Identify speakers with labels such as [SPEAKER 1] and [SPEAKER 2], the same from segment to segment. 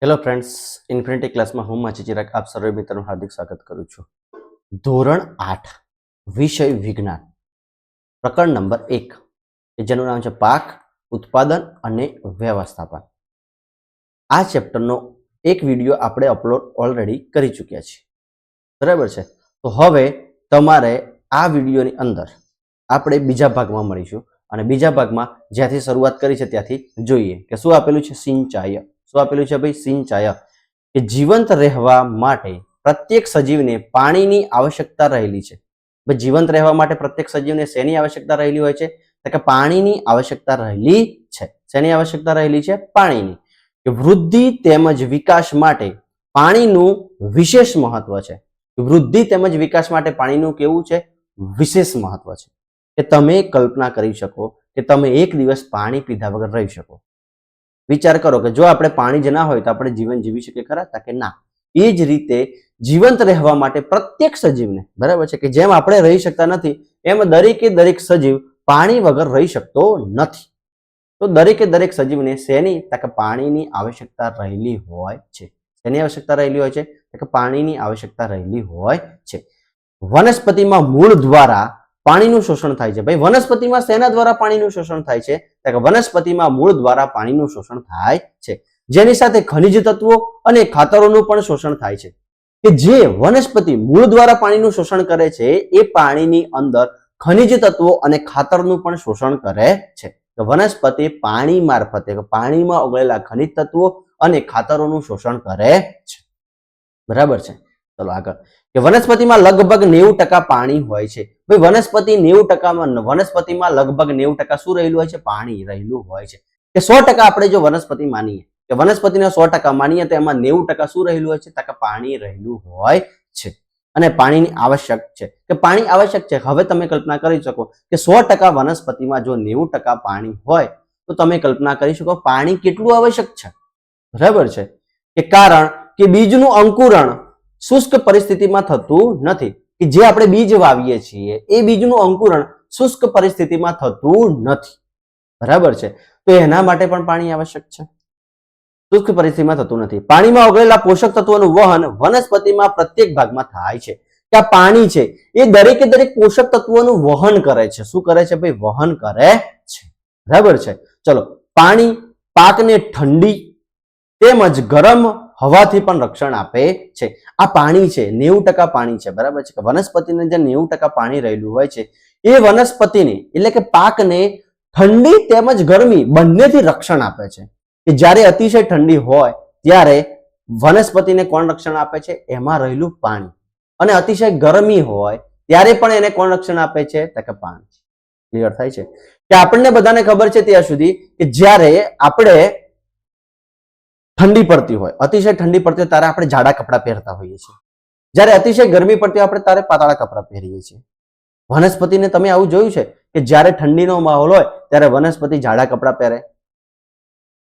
[SPEAKER 1] Hello friends, infinity ક્લાસમાં હું માછી ચિરાગ આપ સર્વે મિત્રોનું હાર્દિક સ્વાગત કરું છું. ધોરણ 8 વિષય વિજ્ઞાન પ્રકરણ નંબર 1 કે જેનું નામ છે પાક ઉત્પાદન અને વ્યવસ્થાપન. આ ચેપ્ટરનો એક વિડીયો આપણે અપલોડ ઓલરેડી કરી ચૂક્યા છીએ, બરાબર છે. તો હવે તમારે આ વિડીયોની અંદર આપણે બીજા ભાગમાં મળીશું અને બીજા ભાગમાં જ્યાંથી શરૂઆત કરી છે ત્યાંથી જોઈએ કે શું આપેલું છે. સિંચાઈ. શું આપેલું છે ભાઈ? સિંચાઈ. કે જીવંત રહેવા માટે પ્રત્યેક સજીવને પાણીની આવશ્યકતા રહેલી છે. ભાઈ જીવંત રહેવા માટે પ્રત્યેક સજીવને શેની આવશ્યકતા રહેલી હોય છે? તો કે પાણીની આવશ્યકતા રહેલી છે. શેની આવશ્યકતા રહેલી છે? પાણીની. કે વૃદ્ધિ તેમજ વિકાસ માટે પાણીનું વિશેષ મહત્વ છે. વૃદ્ધિ તેમજ વિકાસ માટે પાણીનું કેવું છે? વિશેષ મહત્વ છે. કે તમે કલ્પના કરી શકો કે તમે એક દિવસ પાણી પીધા વગર રહી શકો. વિચાર કરો કે જો આપણે પાણી જ ના હોય તો આપણે જીવન જીવી શકીએ ખરા? કે ના. એ જ રીતે જીવંત રહેવા માટે પ્રત્યેક સજીવને, બરાબર છે, કે જેમ આપણે રહી શકતા નથી એમ દરેક સજીવ પાણી વગર રહી શકતો નથી. તો દરેક સજીવને શેની? કે પાણીની આવશ્યકતા રહેલી હોય છે. શેની આવશ્યકતા રહેલી હોય છે? કે પાણીની આવશ્યકતા રહેલી હોય છે. વનસ્પતિમાં મૂળ દ્વારા પાણીનું શોષણ થાય છે. ભાઈ વનસ્પતિમાં શેના દ્વારા પાણીનું શોષણ થાય છે? કે વનસ્પતિમાં મૂળ દ્વારા પાણીનું શોષણ થાય છે, જેની સાથે ખનિજ તત્વો અને ખાતરોનું પણ શોષણ થાય છે. કે જે વનસ્પતિ મૂળ દ્વારા પાણીનું શોષણ કરે છે એ પાણીની અંદર ખનિજ તત્વો અને ખાતરનું પણ શોષણ કરે છે. તો વનસ્પતિ પાણી મારફતે પાણીમાં ઓગળેલા ખનિજ તત્વો અને ખાતરોનું શોષણ કરે છે, બરાબર છે. ચલો આગળ. કે વનસ્પતિમાં લગભગ 90% પાણી હોય છે. ભાઈ વનસ્પતિમાં લગભગ 90% શું રહેલું હોય છે? પાણી રહેલું હોય છે. કે 100% આપણે જો વનસ્પતિ માનીએ કે વનસ્પતિના 100% માનીએ તો એમાં 90% શું રહેલું હોય છે? કે પાણી રહેલું હોય છે. અને પાણીની આવશ્યક છે. કે પાણી આવશ્યક છે. હવે તમે કલ્પના કરી શકો કે 100% વનસ્પતિમાં જો 90% પાણી હોય તો તમે કલ્પના કરી શકો પાણી કેટલું આવશ્યક છે, બરાબર છે. કે કારણ કે બીજનું અંકુરણ શુષ્ક પરિસ્થિતિમાં થતું નથી. કે જે આપણે બીજ વાવીએ છીએ એ બીજનું અંકુરણ શુષ્ક પરિસ્થિતિમાં થતું નથી, બરાબર છે. તો એના માટે પણ પાણી આવશ્યક છે. શુષ્ક પરિસ્થિતિમાં થતું નથી. પાણીમાં ઓગળેલા પોષક તત્વોનું વહન વનસ્પતિમાં પ્રત્યેક ભાગમાં થાય છે. કે આ પાણી છે એ દરેક પોષક તત્વોનું વહન કરે છે. શું કરે છે ભાઈ? વહન કરે છે, બરાબર છે. ચલો. પાણી પાકને ઠંડી તેમજ ગરમ હવાથી પણ રક્ષણ આપે છે. આ પાણી છે 90% પાણી છે, બરાબર છે. કે વનસ્પતિને જે 90% પાણી રહેલું હોય છે એ વનસ્પતિને એટલે કે પાકને ઠંડી તેમજ ગરમી બંનેથી રક્ષણ આપે છે. કે જ્યારે અતિશય ઠંડી હોય ત્યારે વનસ્પતિને કોણ રક્ષણ આપે છે? એમાં રહેલું પાણી. અને અતિશય ગરમી હોય ત્યારે પણ એને કોણ રક્ષણ આપે છે? કે પાણી. ક્લિયર થાય છે? કે આપણને બધાને ખબર છે ત્યાં સુધી કે જ્યારે આપણે ઠંડી પડતી હોય, અતિશય ઠંડી પડતી હોય ત્યારે આપણે જાડા કપડાં પહેરતા હોઈએ છીએ. જ્યારે અતિશય ગરમી પડતી હોય આપણે ત્યારે પાતળા કપડાં પહેરીએ છીએ. વનસ્પતિને તમે આવું જોયું છે કે જ્યારે ઠંડીનો માહોલ હોય ત્યારે વનસ્પતિ જાડા કપડાં પહેરે,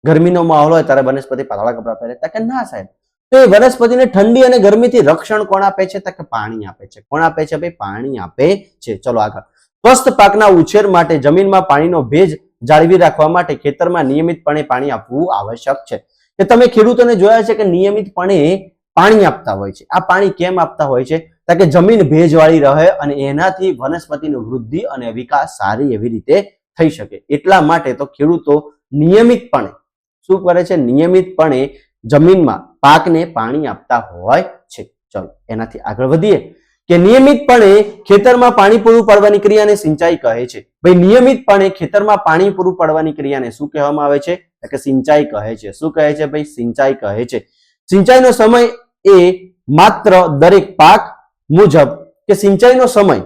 [SPEAKER 1] ગરમીનો માહોલ હોય ત્યારે વનસ્પતિ પાતળા કપડાં પહેરે? કે ના સાહેબ. તો એ વનસ્પતિને ઠંડી અને ગરમીથી રક્ષણ કોણ આપે છે? કે પાણી આપે છે. કોણ આપે છે ભાઈ? પાણી આપે છે. ચલો આગળ. સ્વસ્થ પાકના ઉછેર માટે જમીનમાં પાણીનો ભેજ જાળવી રાખવા માટે ખેતરમાં નિયમિતપણે પાણી આપવું આવશ્યક છે. કે તમે ખેડૂતોને જોયા છે કે નિયમિતપણે પાણી આપતા હોય છે. આ પાણી કેમ આપતા હોય છે? કે જમીન ભેજવાળી રહે અને એનાથી વનસ્પતિની વૃદ્ધિ અને વિકાસ સારી એવી રીતે થઈ શકે. એટલા માટે તો ખેડૂતો નિયમિતપણે શું કરે છે? નિયમિતપણે જમીનમાં પાકને પાણી આપતા હોય છે. ચલો એનાથી આગળ વધીએ. કે નિયમિતપણે ખેતરમાં પાણી પૂરું પાડવાની ક્રિયાને સિંચાઈ કહે છે. ભાઈ નિયમિતપણે ખેતરમાં પાણી પૂરું પાડવાની ક્રિયાને શું કહેવામાં આવે છે? કે સિંચાઈ કહે છે. શું કહે છે ભાઈ? સિંચાઈ કહે છે. સિંચાઈનો સમય એ માત્ર દરેક પાક મુજબ કે સિંચાઈનો સમય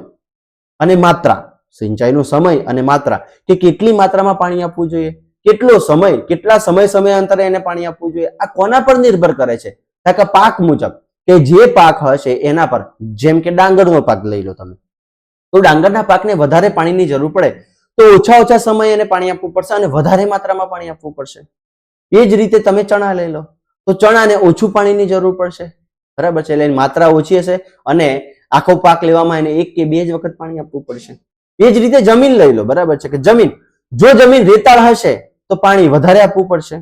[SPEAKER 1] અને માત્રા, સિંચાઈનો સમય અને માત્રા કે કેટલી માત્રામાં પાણી આપવું જોઈએ, કેટલો સમય, કેટલા સમયાંતરે એને પાણી આપવું જોઈએ, આ કોના પર નિર્ભર કરે છે? કે પાક મુજબ. કે જે પાક હશે એના પર. જેમ કે ડાંગરનો પાક લઈ લો તમે, તો ડાંગરના પાકને વધારે પાણીની જરૂર પડે તો ઓછા સમય એને પાણી આપવું પડશે અને વધારે માત્રામાં પાણી આપવું પડશે. એ જ રીતે તમે ચણા લઈ લો તો ચણાને ઓછું પાણીની જરૂર પડશે, બરાબર છે. એટલે માત્રા ઓછી હશે અને આખો પાક લેવામાં એને 1 કે 2 જ વખત પાણી આપવું પડશે. એ જ રીતે જમીન લઈ લો, બરાબર છે. કે જો જમીન રેતાળ હશે તો પાણી વધારે આપવું પડશે.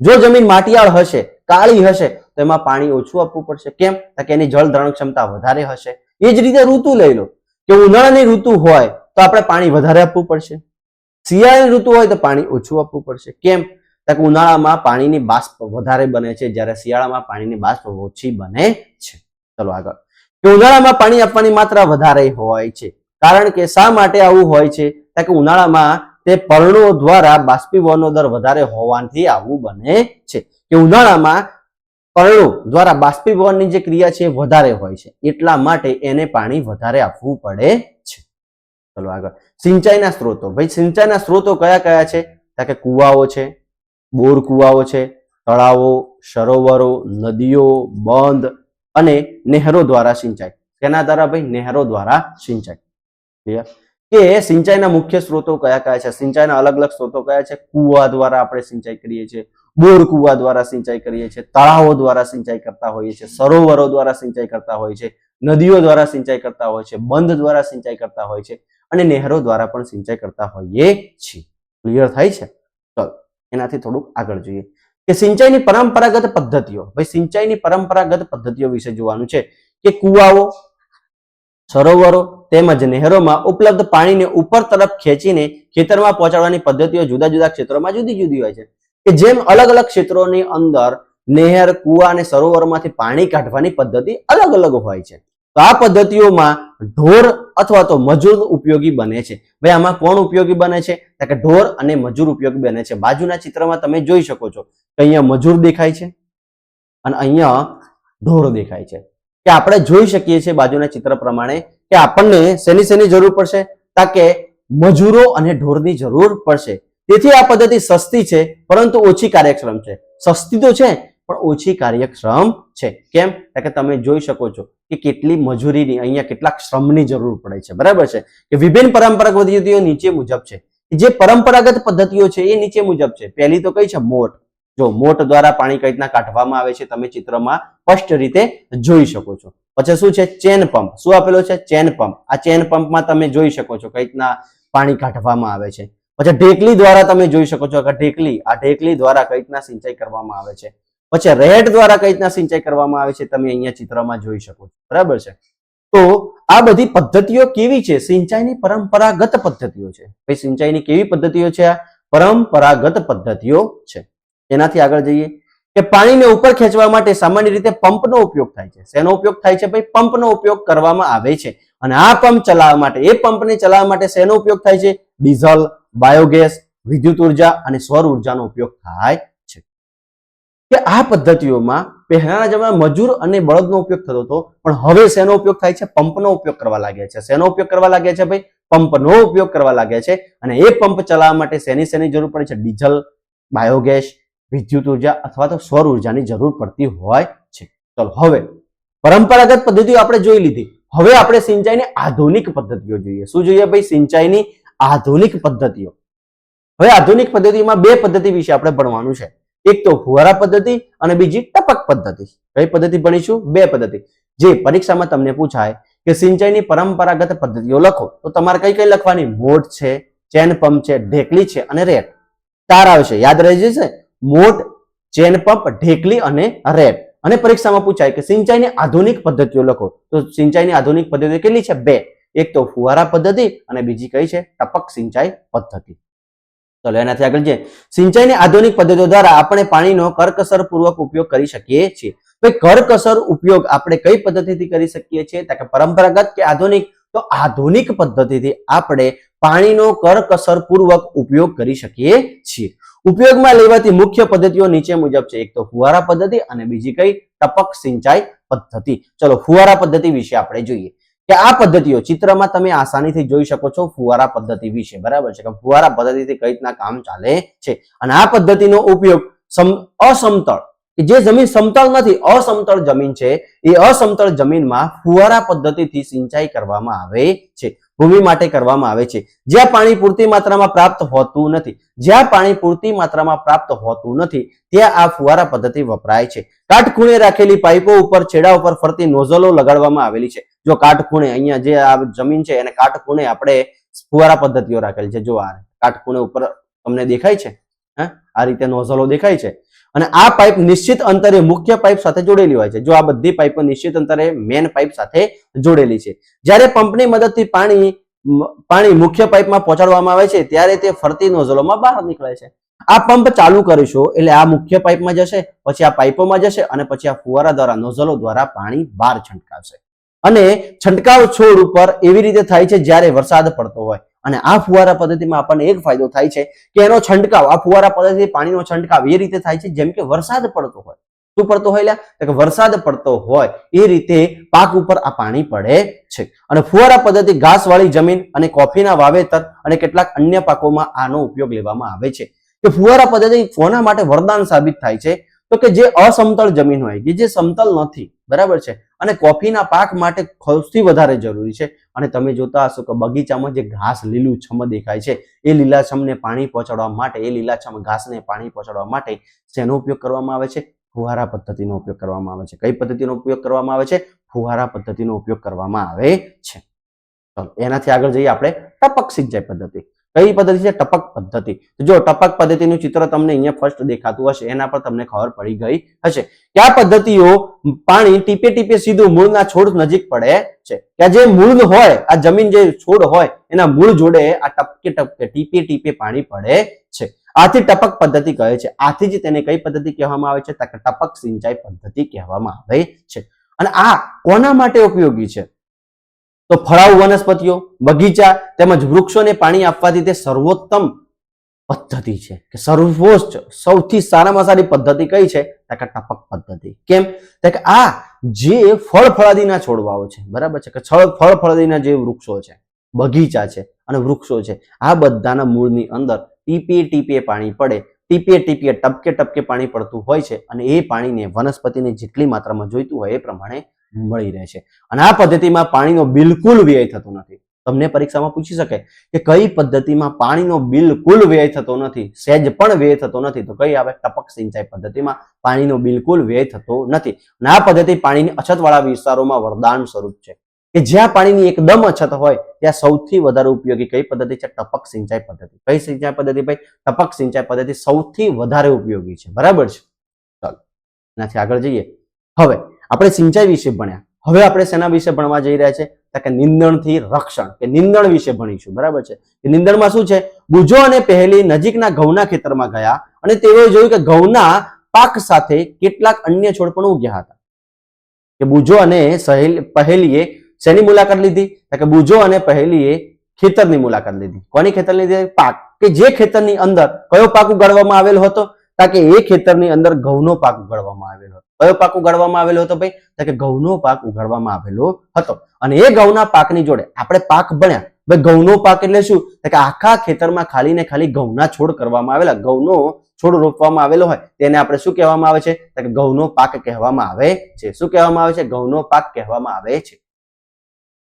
[SPEAKER 1] જો જમીન માટીયાળ હશે કાળી હશે તો એમાં પાણી ઓછું આપવું પડશે. કેમ? કે એની જળ ધારણ ક્ષમતા વધારે હશે. એ જ રીતે ઋતુ લઈ લો કે ઉનાળાની ઋતુ હોય તો આપણે પાણી વધારે આપવું પડશે, શિયાળાની ઋતુ હોય તો પાણી ઓછું આપવું પડશે. કેમ? કે ઉનાળામાં પાણીની બાષ્પ વધારે બને છે જ્યારે શિયાળામાં પાણીની બાષ્પ ઓછી બને છે. ચલો આગળ. કે ઉનાળામાં પાણી આપવાની માત્રા વધારે હોય છે. કારણ કે શા માટે આવું હોય છે? કે ઉનાળામાં તે પર્ણો દ્વારા બાષ્પીભવનનો દર વધારે હોવાથી આવું બને છે. કે ઉનાળામાં પર્ણો દ્વારા બાષ્પીભવનની જે ક્રિયા છે એ વધારે હોય છે, એટલા માટે એને પાણી વધારે આપવું પડે છે. ચલો આગળ. સિંચાઈના સ્ત્રોતો. ભાઈ સિંચાઈના સ્ત્રોતો કયા કયા છે? કે કુવાઓ છે, બોર કુવાઓ છે, તળાવો, સરોવરો, નદીઓ, બંધ અને નહેરો દ્વારા સિંચાઈ. કેના દ્વારા? ભાઈ નહેરો દ્વારા સિંચાઈ. કે સિંચાઈના મુખ્ય સ્ત્રોતો કયા કયા છે? સિંચાઈના અલગ અલગ સ્ત્રોતો કયા છે? કુવા દ્વારા આપણે સિંચાઈ કરીએ છીએ, બોર કુવા દ્વારા સિંચાઈ કરીએ છીએ, તળાવો દ્વારા સિંચાઈ કરતા હોઈએ છીએ, સરોવરો દ્વારા સિંચાઈ કરતા હોય છે, નદીઓ દ્વારા સિંચાઈ કરતા હોય છે, બંધ દ્વારા સિંચાઈ કરતા હોય છે અને નહેરો દ્વારા પણ સિંચાઈ કરતા હોઈએ છીએ. ક્લિયર થાય છે? ચલો એનાથી થોડુંક આગળ જોઈએ કે સિંચાઈની પરંપરાગત પદ્ધતિઓ. ભાઈ સિંચાઈની પરંપરાગત પદ્ધતિઓ વિશે જોવાનું છે કે કુવાઓ, સરોવરો તેમજ નહેરોમાં ઉપલબ્ધ પાણીને ઉપર તરફ ખેંચીને ખેતરમાં પહોંચાડવાની પદ્ધતિઓ જુદા જુદા ક્ષેત્રોમાં જુદી જુદી હોય છે. કે જેમ અલગ અલગ ક્ષેત્રોની અંદર નહેર, કુવા અને સરોવરમાંથી પાણી કાઢવાની પદ્ધતિ અલગ અલગ હોય છે. તો આ પદ્ધતિઓમાં ઢોર અથવા તો મજૂર ઉપયોગી બને છે. ભાઈ આમાં કોણ ઉપયોગી બને છે? કે ઢોર અને મજૂર ઉપયોગી બને છે. બાજુના ચિત્રમાં તમે જોઈ શકો છો કે અહીંયા મજૂર દેખાય છે અને અહીંયા ઢોર દેખાય છે. કે આપણે જોઈ શકીએ છીએ બાજુના ચિત્ર પ્રમાણે કે આપણને શેની જરૂર પડશે? કે મજૂરો અને ઢોરની જરૂર પડશે. તેથી આ પદ્ધતિ સસ્તી છે પરંતુ ઓછી કાર્યક્ષમ છે. સસ્તી તો છે પણ ઓછી કાર્યક્ષમ છે. કેમ? કે તમે જોઈ શકો છો કે કેટલી મજૂરીની, અહીંયા કેટલાક શ્રમની જરૂર પડે છે. બરાબર છે? કે વિભિન્ન પરંપરાગત પદ્ધતિઓ નીચે મુજબ છે. જે પરંપરાગત પદ્ધતિઓ છે એ નીચે મુજબ છે. પહેલી તો કઈ છે? મોટ. જો મોટ દ્વારા પાણી કઈ રીતના કાઢવામાં આવે છે તમે ચિત્રમાં સ્પષ્ટ રીતે જોઈ શકો છો. પછી શું છે? Chain pump. શું આપેલો છે? Chain pump. આ ચેન પંપમાં તમે જોઈ શકો છો કઈ રીતના પાણી કાઢવામાં આવે છે. પછી ઢેકલી દ્વારા તમે જોઈ શકો છો કે ઢેકલી દ્વારા કઈ રીતના સિંચાઈ કરવામાં આવે છે. પછી રેટ દ્વારા કઈ રીતના સિંચાઈ કરવામાં આવે છે તમે અહીંયા ચિત્રમાં જોઈ શકો છો. બરાબર છે? તો આ બધી પદ્ધતિઓ કેવી છે? સિંચાઈની પરંપરાગત પદ્ધતિઓ છે. ભાઈ સિંચાઈની કેવી પદ્ધતિઓ છે? આ પરંપરાગત પદ્ધતિઓ છે. એનાથી આગળ જઈએ કે પાણીને ઉપર ખેંચવા માટે સામાન્ય રીતે પંપનો ઉપયોગ થાય છે. શેનો ઉપયોગ થાય છે? ભાઈ પંપનો ઉપયોગ કરવામાં આવે છે. અને આ પંપ ચલાવવા માટે, એ પંપને ચલાવવા માટે શેનો ઉપયોગ થાય છે? ડીઝલ, બાયોગેસ, વિદ્યુત ઉર્જા અને સૌર ઉર્જાનો ઉપયોગ થાય છે. કે આ પદ્ધતિઓમાં પહેલાના જમાનામાં મજૂર અને બળદનો ઉપયોગ થતો હતો, પણ હવે શેનો ઉપયોગ થાય છે? પંપનો ઉપયોગ કરવા લાગ્યા છે. શેનો ઉપયોગ કરવા લાગ્યા છે? ભાઈ પંપનો ઉપયોગ કરવા લાગ્યા છે. અને એ પંપ ચલાવવા માટે શેની જરૂર પડે છે? ડીઝલ, બાયોગેસ, વિદ્યુત ઉર્જા અથવા તો સૌર ઉર્જાની જરૂર પડતી હોય છે. ચલો હવે પરંપરાગત પદ્ધતિઓ આપણે જોઈ લીધી. હવે આપણે સિંચાઈની આધુનિક પદ્ધતિઓ જોઈએ. શું જોઈએ ભાઈ? સિંચાઈની આધુનિક પદ્ધતિઓ. હવે આધુનિક પદ્ધતિમાં બે પદ્ધતિ વિશે આપણે ભણવાનું છે. એક તો ફુવારા પદ્ધતિ અને બીજી ટપક પદ્ધતિ. કઈ પદ્ધતિ ભણીશું? બે પદ્ધતિ. જે પરીક્ષામાં તમને પૂછાય કે સિંચાઈની પરંપરાગત પદ્ધતિઓ લખો તો તમારે કઈ કઈ લખવાની? મોટ છે, ચેન પંપ છે, ઢેકલી છે અને રેટ. 4 આવશે. યાદ રહી જશે. મોટ, ચેન પંપ, ઢેકલી અને રેટ. અને પરીક્ષામાં પૂછાય કે સિંચાઈની આધુનિક પદ્ધતિઓ લખો તો સિંચાઈની આધુનિક પદ્ધતિઓ કેટલી છે? 2. એક તો ફુવારા પદ્ધતિ અને બીજી કઈ છે? ટપક સિંચાઈ પદ્ધતિ. ચલો એનાથી આગળ જઈએ. સિંચાઈની આધુનિક પદ્ધતિઓ દ્વારા આપણે પાણીનો કરકસર પૂર્વક ઉપયોગ કરી શકીએ છીએ. ભાઈ કરકસર ઉપયોગ આપણે કઈ પદ્ધતિથી કરી શકીએ છીએ? કે પરંપરાગત કે આધુનિક? તો આધુનિક પદ્ધતિથી આપણે પાણીનો કરકસર પૂર્વક ઉપયોગ કરી શકીએ છીએ. ઉપયોગમાં લેવાતી મુખ્ય પદ્ધતિઓ નીચે મુજબ છે. એક તો ફુવારા પદ્ધતિ અને બીજી કઈ? ટપક સિંચાઈ પદ્ધતિ. ચલો ફુવારા પદ્ધતિ વિશે આપણે જોઈએ કે આ પદ્ધતિઓ ચિત્રમાં તમે આસાનીથી જોઈ શકો છો ફુવારા પદ્ધતિ વિશે. બરાબર છે? કે ફુવારા પદ્ધતિથી કઈ રીતના કામ ચાલે છે. અને આ પદ્ધતિનો ઉપયોગ અસમતળ, જે જમીન સમતળ નથી, અસમતળ જમીન છે, એ અસમતળ જમીનમાં ફુવારા પદ્ધતિથી સિંચાઈ કરવામાં આવે છે. ભૂમિ માટે કરવામાં આવે છે જ્યાં પાણી પૂરતી માત્રામાં પ્રાપ્ત હોતું નથી. જ્યાં પાણી પૂરતી માત્રામાં પ્રાપ્ત હોતું નથી ત્યાં આ ફુવારા પદ્ધતિ વપરાય છે. કાટખૂણે રાખેલી પાઇપો ઉપર છેડા ઉપર ફરતી નોઝલો લગાડવામાં આવેલી છે. જો કાટખૂણે, અહીંયા જે આ જમીન છે એને કાટખૂણે આપણે ફુવારા પદ્ધતિઓ રાખેલી છે. જો આ કાટખૂણે ઉપર તમને દેખાય છે, આ રીતે નોઝલો દેખાય છે અને આ પાઇપ નિશ્ચિત અંતરે મુખ્ય પાઇપ સાથે જોડેલી હોય છે. જો આ બધી પાઇપો નિશ્ચિત અંતરે મેન પાઇપ સાથે જોડેલી છે. જ્યારે પંપની મદદથી પાણી મુખ્ય પાઇપમાં પહોંચાડવામાં આવે છે ત્યારે તે ફરતી નોઝલોમાં બહાર નીકળે છે. આ પંપ ચાલુ કરીશું એટલે આ મુખ્ય પાઇપમાં જશે, પછી આ પાઇપોમાં જશે અને પછી આ ફુવારા દ્વારા નોઝલો દ્વારા પાણી બહાર છંટકાવશે. અને છંટકાવ છોડ ઉપર એવી રીતે થાય છે જ્યારે વરસાદ પડતો હોય. અને આ ફુવારા પદ્ધતિમાં આપણને એક ફાયદો થાય છે કે એનો છંટકાવ, આ ફુવારા પદ્ધતિ પાણીનો છંટકાવ એ રીતે થાય છે જેમ કે વરસાદ પડતો હોય. શું પડતો હોય? કે વરસાદ પડતો હોય એ રીતે પાક ઉપર આ પાણી પડે છે. અને ફુવારા પદ્ધતિ ઘાસવાળી જમીન અને કોફીના વાવેતર અને કેટલાક અન્ય પાકોમાં આનો ઉપયોગ લેવામાં આવે છે. કે ફુવારા પદ્ધતિ કોના માટે વરદાન સાબિત થાય છે? તો કે જે અસમતળ જમીન હોય, કે જે સમતલ નથી, બરાબર છે, અને કોફીના પાક માટે સૌથી વધારે જરૂરી છે. અને તમે જોતા હશો કે બગીચામાં જે ઘાસ લીલુંછમ દેખાય છે એ લીલાછમને પાણી પહોંચાડવા માટે, એ લીલાછમ ઘાસને પાણી પહોંચાડવા માટે શેનો ઉપયોગ કરવામાં આવે છે? ફુવારા પદ્ધતિનો ઉપયોગ કરવામાં આવે છે. કઈ પદ્ધતિનો ઉપયોગ કરવામાં આવે છે? ફુવારા પદ્ધતિનો ઉપયોગ કરવામાં આવે છે. ચલો એનાથી આગળ જઈએ આપણે ટપક સિંચાઈ પદ્ધતિ. કઈ પદ્ધતિ છે? ટપક પદ્ધતિ. જો ટપક પદ્ધતિનું ચિત્ર તમને અહીંયા ફર્સ્ટ દેખાતું હશે, એના પર તમને ખબર પડી ગઈ હશે કે આ પદ્ધતિઓ પાણી ટીપે ટીપે સીધું મૂળના છોડ નજીક પડે છે. કે જે મૂળ હોય, આ જમીન જે છોડ હોય એના મૂળ જોડે આ ટપકે ટપકે ટીપે ટીપે પાણી પડે છે. આથી ટપક પદ્ધતિ કહે છે. આથી જ તેને કઈ પદ્ધતિ કહેવામાં આવે છે? ટપક સિંચાઈ પદ્ધતિ કહેવામાં આવે છે. અને આ કોના માટે ઉપયોગી છે? તો ફળાઉ વનસ્પતિઓ, બગીચા તેમજ વૃક્ષોને પાણી આપવાથી તે સર્વોત્તમ પદ્ધતિ છે. કે સર્વોચ્ચ સૌથી સારામાં સારી પદ્ધતિ કઈ છે? કે ટપક પદ્ધતિ. કેમ? કે આ જે ફળ ફળાદીના છોડવાઓ છે, બરાબર છે, કે ફળ ફળાદીના જે વૃક્ષો છે, બગીચા છે અને વૃક્ષો છે, આ બધાના મૂળની અંદર ટીપે ટીપે પાણી પડે, ટીપે ટીપે ટપકે ટપકે પાણી પડતું હોય છે. અને એ પાણીને વનસ્પતિને જેટલી માત્રામાં જોઈતું હોય એ પ્રમાણે મળી રહે છે. અને આ પદ્ધતિમાં પાણીનો બિલકુલ વ્યય થતો નથી. તમને પરીક્ષામાં પૂછી શકે કે કઈ પદ્ધતિમાં પાણીનો બિલકુલ વ્યય થતો નથી, સહેજ પણ વ્યય થતો નથી, તો કઈ આવે? ટપક સિંચાઈ પદ્ધતિમાં પાણીનો બિલકુલ વ્યય થતો નથી. અને આ પદ્ધતિ પાણીની અછતવાળા વિસ્તારોમાં વરદાન સ્વરૂપ છે. કે જ્યાં પાણીની એકદમ અછત હોય ત્યાં સૌથી વધારે ઉપયોગી કઈ પદ્ધતિ છે? ટપક સિંચાઈ પદ્ધતિ. કઈ સિંચાઈ પદ્ધતિ ભાઈ? ટપક સિંચાઈ પદ્ધતિ સૌથી વધારે ઉપયોગી છે. બરાબર છે. ચાલો એનાથી આગળ જઈએ. હવે આપણે સિંચાઈ વિશે ભણ્યા. હવે આપણે શેના વિશે ભણવા જઈ રહ્યા છે? કે નિંદણથી રક્ષણ, કે નિંદણ વિશે ભણીશું. બરાબર છે. કે નિંદણમાં શું છે? બુજો અને પહેલી નજીકના ઘઉંના ખેતરમાં ગયા અને તેઓએ જોયું કે ઘઉંના પાક સાથે કેટલાક અન્ય છોડ પણ ઉગ્યા હતા. કે બુજો અને પહેલીએ શેની મુલાકાત લીધી? કે બુજો અને પહેલીએ ખેતરની મુલાકાત લીધી. કોની ખેતરની લીધી? પાક. કે જે ખેતરની અંદર કયો પાક ઉગાડવામાં આવેલો હતો? કે એ ખેતરની અંદર ઘઉંનો પાક ઉગાડવામાં આવેલો હતો. કયો પાક ઉગાડવામાં આવેલો હતો ભાઈ? કે ઘઉંનો પાક ઉગાડવામાં આવેલો હતો. અને એ ઘઉંના પાકની જોડે આપણે પાક ભણ્યા. ભાઈ ઘઉંનો પાક એટલે શું? કે આખા ખેતરમાં ખાલી ને ખાલી ઘઉંના છોડ કરવામાં આવેલા, ઘઉંનો છોડ રોપવામાં આવેલો હોય તેને આપણે શું કહેવામાં આવે છે? કે ઘઉંનો પાક કહેવામાં આવે છે. શું કહેવામાં આવે છે? ઘઉંનો પાક કહેવામાં આવે છે.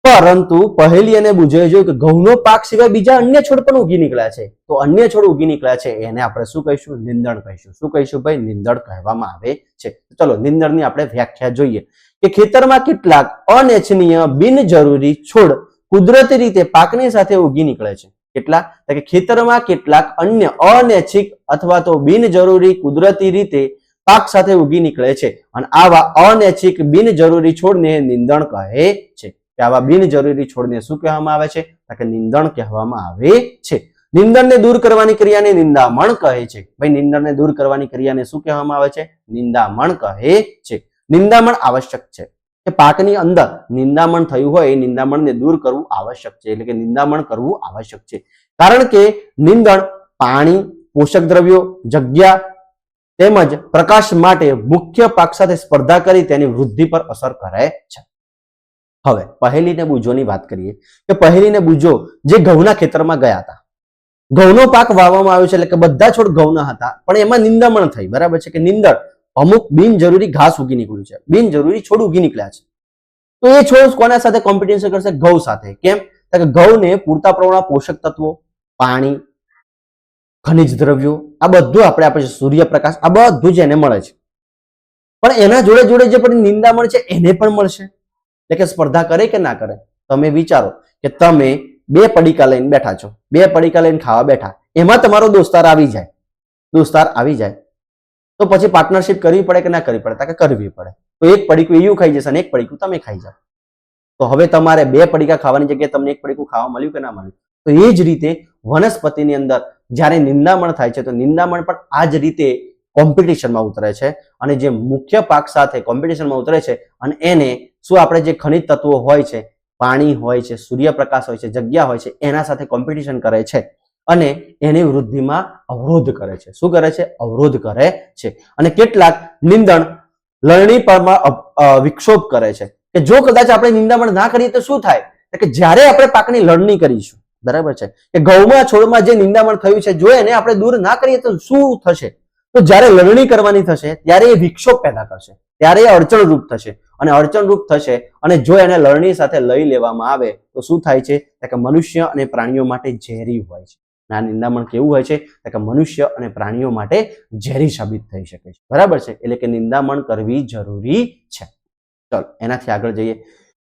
[SPEAKER 1] પરંતુ પહેલી અને બુજોએ જોયું કે ઘઉંનો પાક સિવાય બીજા અન્ય છોડ પણ ઉગી નીકળ્યા છે. તો અન્ય છોડ ઉગી નીકળ્યા છે એને આપણે શું કહીશું? નિંદણ કહીશું. શું કહીશું ભાઈ? નિંદણ કહેવામાં આવે છે. ચલો નિંદણની આપણે વ્યાખ્યા જોઈએ. કે ખેતરમાં કેટલાક અનિચ્છનીય બિનજરૂરી છોડ કુદરતી રીતે પાકની સાથે ઉગી નીકળે છે. કેટલા? કે ખેતરમાં કેટલાક અન્ય અનૈચ્છિક અથવા તો બિનજરૂરી કુદરતી રીતે પાક સાથે ઉગી નીકળે છે. અને આવા અનૈચ્છિક બિનજરૂરી છોડને નિંદણ કહે છે. કે આવા બિનજરૂરી છોડને શું કહેવામાં આવે છે? કે નિંદણ કહેવામાં આવે છે. નિંદણને દૂર કરવાની ક્રિયાને નિંદામણ કહે છે. ભાઈ નિંદણને દૂર કરવાની ક્રિયાને શું કહેવામાં આવે છે? નિંદામણ કહે છે. નિંદામણ આવશ્યક છે. કે પાકની અંદર નિંદામણ થયું હોય એ નિંદામણને દૂર કરવું આવશ્યક છે. એટલે કે નિંદામણ કરવું આવશ્યક છે. કારણ કે નિંદણ પાણી, પોષક દ્રવ્યો, જગ્યા તેમજ પ્રકાશ માટે મુખ્ય પાક સાથે સ્પર્ધા કરી તેની વૃદ્ધિ પર અસર કરે છે. હવે પહેલી ને બુજોની વાત કરીએ. કે પહેલી ને બુજો જે ઘઉંના ખેતરમાં ગયા હતા, ઘઉંનો પાક વાવવામાં આવ્યો છે, એટલે કે બધા છોડ ઘઉંના હતા, પણ એમાં નિંદામણ થઈ. બરાબર છે. કે નિંદણ અમુક બિનજરૂરી ઘાસ ઉગી નીકળ્યું છે, બિનજરૂરી છોડ ઉગી નીકળ્યા છે. તો એ છોડ કોના સાથે કોમ્પિટિશન કરશે? ઘઉં સાથે. કેમ? કે ઘઉંને પૂરતા પ્રમાણમાં પોષક તત્વો, પાણી, ખનિજ દ્રવ્યો આ બધું આપણે આપે છે, સૂર્યપ્રકાશ આ બધું જ એને મળે છે. પણ એના જોડે જોડે જે પણ નિંદામણ છે એને પણ મળશે. એટલે કે સ્પર્ધા કરે કે ના કરે? તમે વિચારો કે તમે 2 પડીકા લઈને બેઠા છો, 2 પડીકા લઈને ખાવા બેઠા, એમાં તમારો દોસ્તાર આવી જાય દોસ્તાર આવી જાય તો પછી પાર્ટનરશિપ કરવી પડે કે ના કરવી પડે? કે કરવી પડે. તો એક પડીકું એવું ખાઈ જશે અને એક પડીકું તમે ખાઈ જાઓ. તો હવે તમારે 2 પડીકા ખાવાની જગ્યાએ તમને 1 પડીકું ખાવા મળ્યું કે ના મળ્યું? તો એ જ રીતે વનસ્પતિની અંદર જ્યારે નિંદામણ થાય છે તો નિંદામણ પણ આ જ રીતે કોમ્પિટિશનમાં ઉતરે છે અને જે મુખ્ય પાક સાથે કોમ્પિટિશનમાં ઉતરે છે અને એને શું આપણે જે ખનિજ તત્વો હોય છે, પાણી હોય છે, સૂર્યપ્રકાશ હોય છે, જગ્યા હોય છે, એના સાથે કોમ્પિટિશન કરે છે અને એની વૃદ્ધિમાં અવરોધ કરે છે. શું કરે છે? અવરોધ કરે છે. અને કેટલાક નિંદણ લણણી પરમાં વિક્ષોભ કરે છે કે જો કદાચ આપણે નિંદામણ ના કરીએ તો શું થાય? કે જ્યારે આપણે પાકની લણણી કરીશું, બરાબર છે, કે ઘઉંમાં છોડમાં જે નિંદામણ થયું છે જો એને આપણે દૂર ના કરીએ તો શું થશે? તો જ્યારે લણણી કરવાની થશે ત્યારે એ વિક્ષોભ પેદા કરશે, ત્યારે એ અડચણરૂપ થશે અને અડચણરૂપ થશે અને જો એને લણણી સાથે લઈ લેવામાં આવે તો શું થાય છે? કે મનુષ્ય અને પ્રાણીઓ માટે ઝેરી હોય છે. આ નિંદામણ કેવું હોય છે? કે મનુષ્ય અને પ્રાણીઓ માટે ઝેરી સાબિત થઈ શકે છે. બરાબર છે? એટલે કે નિંદામણ કરવી જરૂરી છે. ચલો એનાથી આગળ જઈએ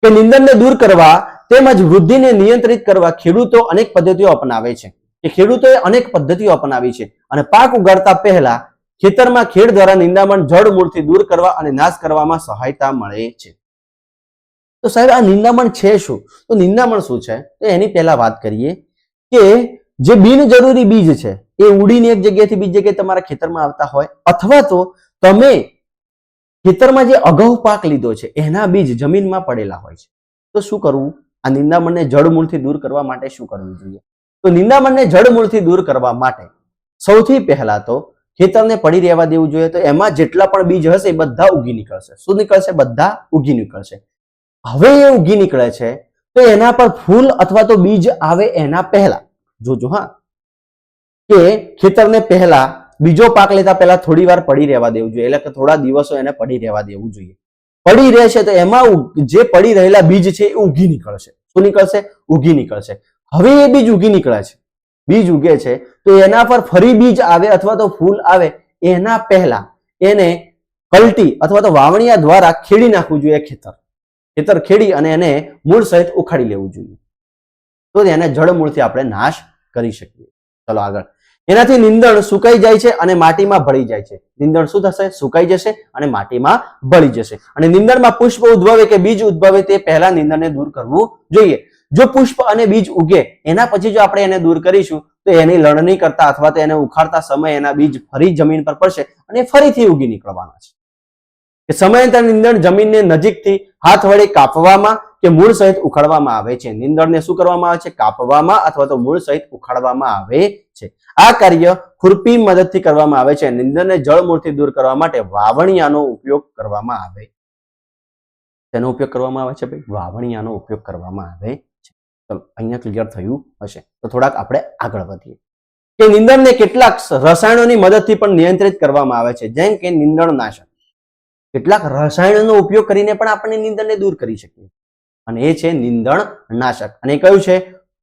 [SPEAKER 1] કે નિંદણને દૂર કરવા તેમજ વૃદ્ધિને નિયંત્રિત કરવા ખેડૂતો અનેક પદ્ધતિઓ અપનાવે છે. કે ખેડૂતોએ અનેક પદ્ધતિઓ અપનાવી છે અને પાક ઉગાડતા પહેલા ખેતરમાં ખેડ દ્વારા નિંદામણ જડ મૂળથી દૂર કરવા અને નાશ કરવામાં સહાયતા મળે છે. તો સાહેબ આ નિંદામણ છે શું? તો નિંદામણ શું છે તો એની પહેલા વાત કરીએ કે જે બિનજરૂરી બીજ છે એ ઉડીને એક જગ્યાએથી બીજી જગ્યાએ તમારા ખેતરમાં આવતા હોય અથવા તો તમે ખેતરમાં જે અગાઉ પાક લીધો છે એના બીજ જમીનમાં પડેલા હોય છે. તો શું કરવું? આ નિંદામણને જડમૂળથી દૂર કરવા માટે શું કરવું જોઈએ? તો નિંદામણને જડમૂળથી દૂર કરવા માટે સૌથી પહેલા તો ખેતરને પડી રહેવા દેવું જોઈએ. તો એમાં જેટલા પણ બીજ હશે એ બધા ઉગી નીકળશે. શું નીકળશે? બધા ઉગી નીકળશે. હવે એ ઉગી નીકળે છે તો એના પર ફૂલ અથવા તો બીજ આવે એના પહેલા જોજો હા કે ખેતરને પહેલા બીજો પાક લેતા પહેલા થોડી વાર પડી રહેવા દેવું જોઈએ. એટલે કે થોડા દિવસો એને પડી રહેવા દેવું જોઈએ. પડી રહેશે તો એમાં જે પડી રહેલા બીજ છે એ ઉગી નીકળશે. શું નીકળશે? ઉગી નીકળશે. હવે એ બીજ ઉગી નીકળે છે, બીજ ઉગે છે તો એના પર ફરી બીજ આવે અથવા તો ફૂલ આવે એના પહેલા એને કલ્ટી અથવા તો વાવણીયા દ્વારા ખેડી નાખવું જોઈએ. ખેતર ખેડી અને એને મૂળ સહિત ઉખાડી લેવું જોઈએ. તો એને જડમૂળથી આપણે નાશ કરી શકીએ. ચલો આગળ. એનાથી નિંદણ સુકાઈ જાય છે અને માટીમાં ભળી જાય છે. નિંદણ શું થશે? સુકાઈ જશે અને માટીમાં ભળી જશે. અને નિંદણમાં પુષ્પ ઉદ્ભવે કે બીજ ઉદ્ભવે તે પહેલા નિંદણને દૂર કરવું જોઈએ. જો પુષ્પ અને બીજ ઉગે એના પછી જો આપણે એને દૂર કરીશું તો એની લણણી કરતા અથવા તો એને ઉખાડતા સમય એના બીજ ફરી જમીન પર પડશે અને ફરીથી ઉગી નીકળવાના છે. કે સમયાંતરે નિંદણ જમીનને નજીકથી હાથ વડે કાપવામાં કે મૂળ સહિત ઉખાડવામાં આવે છે. નિંદણને શું કરવામાં આવે છે? કાપવામાં અથવા તો મૂળ સહિત ઉખાડવામાં આવે છે. આ કાર્ય ખુરપી મદદથી કરવામાં આવે છે. નિંદણને જળમૂળથી દૂર કરવા માટે વાવણિયાનો ઉપયોગ કરવામાં આવે. તેનો ઉપયોગ કરવામાં આવે છે ભાઈ વાવણિયાનો ઉપયોગ કરવામાં આવે છે. ચલો અહીંયા ક્લિયર થયું હશે. તો થોડાક આપણે આગળ વધીએ કે નિંદણને કેટલાક રસાયણોની મદદથી પણ નિયંત્રિત કરવામાં આવે છે. જેમ કે નિંદણનાશક. કેટલાક રસાયણોનો ઉપયોગ કરીને પણ આપણે નિંદણને દૂર કરી શકીએ અને એ છે નિંદણનાશક. અને કયું છે?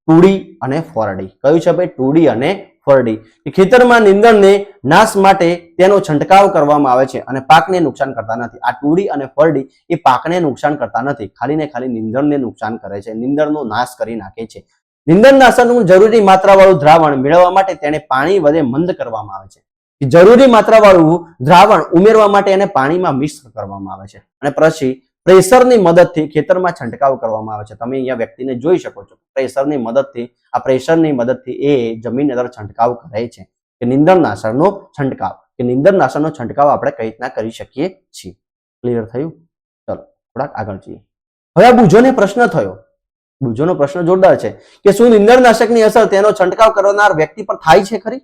[SPEAKER 1] ટુડી અને ફોરડી. કયું છે ભાઈ? ટુડી અને ફોરડી. ખેતરમાં નિંદણને નાશ માટે તેનો છંટકાવ કરવામાં આવે છે અને પાકને નુકસાન કરતા નથી. આ ટુડી અને ફોરડી એ પાકને નુકસાન કરતા નથી, ખાલી ને ખાલી નિંદણને નુકસાન કરે છે, નિંદણનો નાશ કરી નાખે છે. નિંદણનાશકનું જરૂરી માત્રાવાળું દ્રાવણ મેળવવા માટે તેને પાણી વડે મંદ કરવામાં આવે છે. જરૂરી માત્રાવાળું દ્રાવણ ઉમેરવા માટે એને પાણીમાં મિક્સ કરવામાં આવે છે અને પછી પ્રેશરની મદદથી ખેતરમાં છંટકાવ કરવામાં આવે છે. તમે અહીંયા વ્યક્તિને જોઈ શકો છો. પ્રેશરની મદદથી એ જમીન અંદર છંટકાવ કરે છે કે નિંદણનાશકનો છંટકાવ. કે નિંદણનાશકનો છંટકાવ આપણે કઈ રીતના કરી શકીએ છીએ. ક્લિયર થયું? ચલો થોડાક આગળ જઈએ. હવે આ બુજોને પ્રશ્ન થયો. બુજોનો પ્રશ્ન જોરદાર છે કે શું નિંદણનાશકની અસર તેનો છંટકાવ કરનાર વ્યક્તિ પર થાય છે ખરી?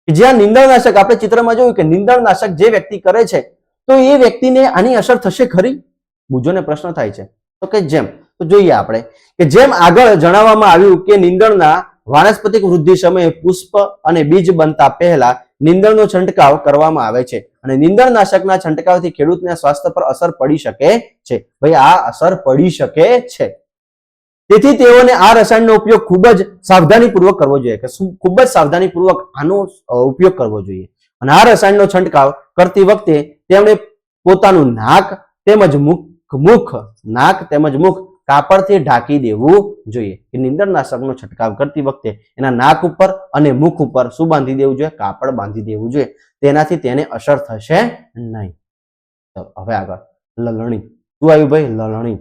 [SPEAKER 1] જ્યાં નિંદણનાશક આપણે ચિત્રમાં જોયું કે નિંદણનાશક જે વ્યક્તિ કરે છે તો એ વ્યક્તિને આની અસર થશે ખરી? બુજોને પ્રશ્ન થાય છે. તો કે જેમ તો જોઈએ આપણે કે જેમ આગળ જણાવવામાં આવ્યું કે નિંદણના વાનસ્પતિક વૃદ્ધિ સમયે પુષ્પ અને બીજ બનતા પહેલા નિંદણનો છંટકાવ કરવામાં આવે છે અને નિંદણનાશકના છંટકાવથી ખેડૂતના સ્વાસ્થ્ય પર અસર પડી શકે છે. ભાઈ આ અસર પડી શકે છે. તેથી તેઓને આ રસાયણનો ઉપયોગ ખૂબ જ સાવધાનીપૂર્વક કરવો જોઈએ. કે ખૂબ જ સાવધાનીપૂર્વક આનો ઉપયોગ કરવો જોઈએ. અને આ રસાયણનો છંટકાવ કરતી વખતે તેમણે પોતાનું નાક તેમજ મુખ કાપડથી ઢાંકી દેવું જોઈએ. કે નીંદરનાશકનો છંટકાવ કરતી વખતે એના નાક ઉપર અને મુખ ઉપર શું બાંધી દેવું જોઈએ? કાપડ બાંધી દેવું જોઈએ. તેનાથી તેને અસર થશે નહીં. હવે આગળ લલણી. શું આવ્યું ભાઈ? લલણી.